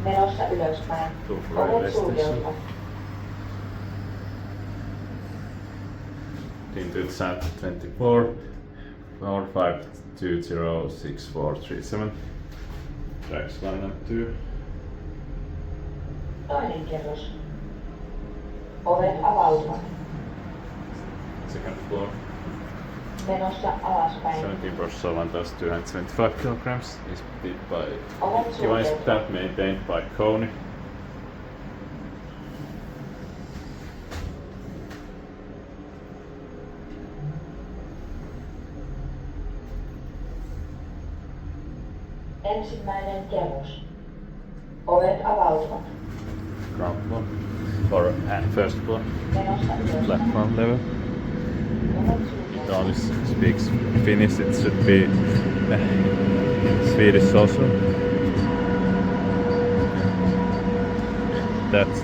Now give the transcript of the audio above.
Menossa ylöspäin. Ovet sulkeutuvat. Into Santa 24 45206437. Tracks 1 and 2. Toinen kerros. Ovet avautuvat. Second floor. Menossa alaspäin. 17 solvent 275 kilograms is built by Ovet device sulkeutuvat. that maintained by Kone. Ensimmäinen kerros. Ovet avautuvat. Ground floor. Or first floor. Menossa ylöspäin. Platform level. Ovet It sulkeutuvat. only speaks Finnish, it should be Swedish also. That's